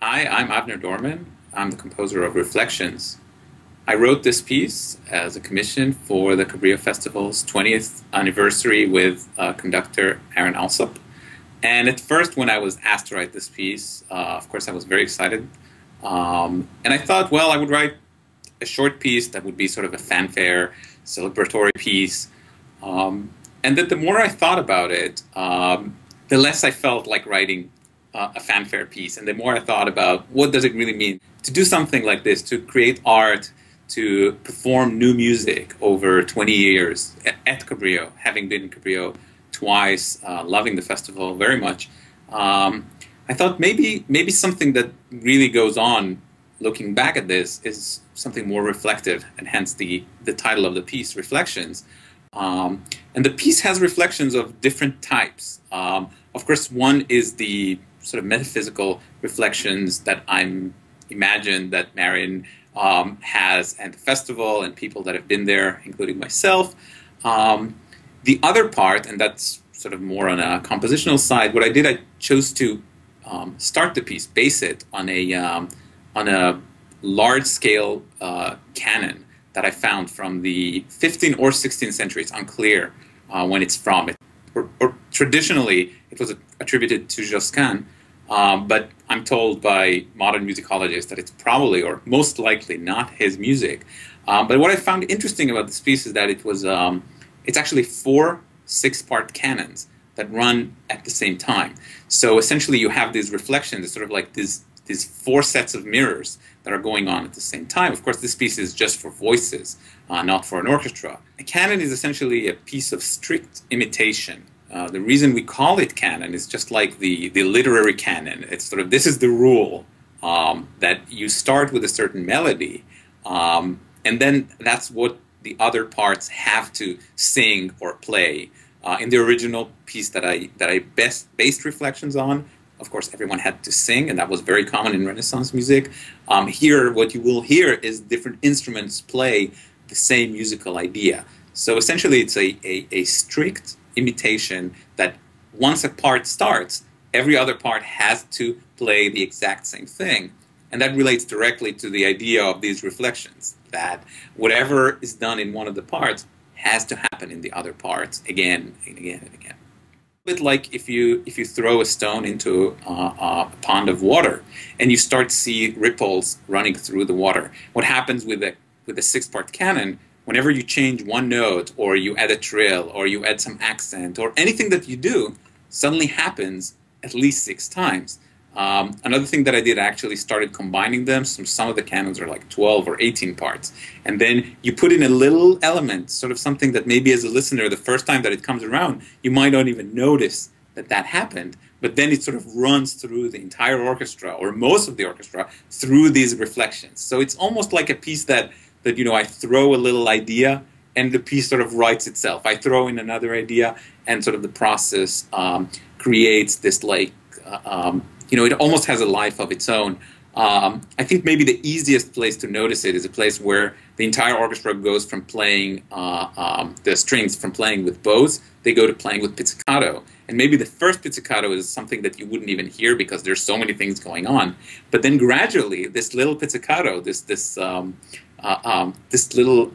Hi, I'm Avner Dorman. I'm the composer of Reflections. I wrote this piece as a commission for the Cabrillo Festival's 20th anniversary with conductor Marin Alsop. And at first, when I was asked to write this piece, of course, I was very excited. And I thought, well, I would write a short piece that would be sort of a fanfare, celebratory piece. And that the more I thought about it, the less I felt like writing a fanfare piece, and the more I thought about what does it really mean to do something like this, to create art, to perform new music over 20 years at Cabrillo, having been in Cabrillo twice, loving the festival very much. I thought maybe something that really goes on looking back at this is something more reflective, and hence the title of the piece, Reflections. And the piece has reflections of different types. Of course, one is the sort of metaphysical reflections that I'm imagined that Marin has at the festival and people that have been there, including myself. The other part, and that's sort of more on a compositional side, what I did, I chose to start the piece, base it on a large-scale canon that I found from the 15th or 16th century. It's unclear when it's from. Or traditionally, it was attributed to Josquin, but I'm told by modern musicologists that it's probably or most likely not his music. But what I found interesting about this piece is that it's actually 4 6-part canons that run at the same time. So essentially, you have these reflections. It's sort of like these 4 sets of mirrors that are going on at the same time. Of course, this piece is just for voices, not for an orchestra. A canon is essentially a piece of strict imitation. The reason we call it canon is just like the literary canon. It's sort of, this is the rule, that you start with a certain melody, and then that's what the other parts have to sing or play. In the original piece that I based Reflections on, of course, everyone had to sing, and that was very common in Renaissance music. Here, what you will hear is different instruments play the same musical idea. So essentially, it's a strict imitation that once a part starts, every other part has to play the exact same thing. And that relates directly to the idea of these reflections, that whatever is done in one of the parts has to happen in the other parts again and again and again. A bit like if you throw a stone into a pond of water and you start to see ripples running through the water. What happens with a 6-part canon, whenever you change one note or you add a trill or you add some accent or anything that you do, suddenly happens at least 6 times. Another thing that I did, I actually started combining them. Some of the canons are like 12 or 18 parts. And then you put in a little element, sort of something that maybe as a listener, the first time that it comes around, you might not even notice that happened. But then it sort of runs through the entire orchestra, or most of the orchestra, through these reflections. So it's almost like a piece that I throw a little idea and the piece sort of writes itself. I throw in another idea and sort of the process creates this like, it almost has a life of its own. I think maybe the easiest place to notice it is a place where the entire orchestra goes from playing the strings, from playing with bows, they go to playing with pizzicato. And maybe the first pizzicato is something that you wouldn't even hear because there's so many things going on. But then gradually, this little pizzicato, this little,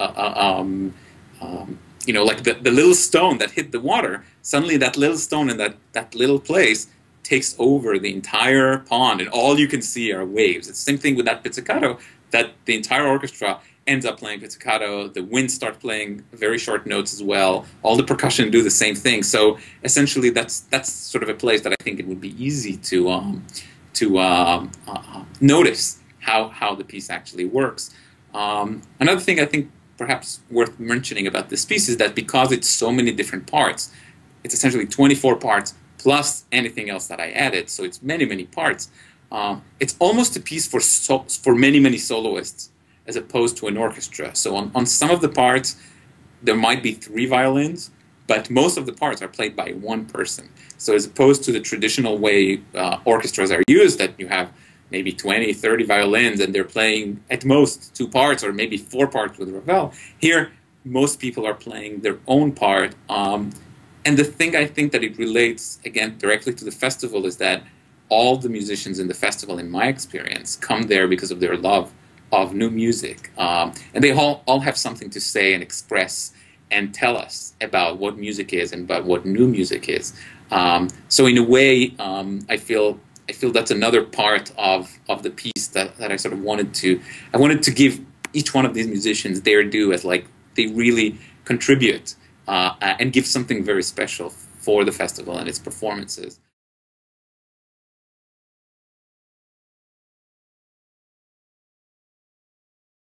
like the little stone that hit the water, suddenly that little stone in that little place takes over the entire pond, and all you can see are waves. It's the same thing with that pizzicato, that the entire orchestra ends up playing pizzicato. The winds start playing very short notes as well. All the percussion do the same thing. So essentially, that's sort of a place that I think it would be easy to notice how the piece actually works. Another thing I think perhaps worth mentioning about this piece is that because it's so many different parts, it's essentially 24 parts plus anything else that I added, so it's many, many parts. It's almost a piece for many, many soloists as opposed to an orchestra. So on some of the parts, there might be 3 violins, but most of the parts are played by one person. So as opposed to the traditional way orchestras are used, that you have maybe 20, 30 violins, and they're playing at most 2 parts or maybe 4 parts with Ravel. Here, most people are playing their own part. And the thing I think that it relates, again, directly to the festival is that all the musicians in the festival, in my experience, come there because of their love of new music. And they all have something to say and express and tell us about what music is and about what new music is. So in a way, I feel that's another part of the piece that I sort of wanted to give each one of these musicians their due, as like they really contribute and give something very special for the festival and its performances.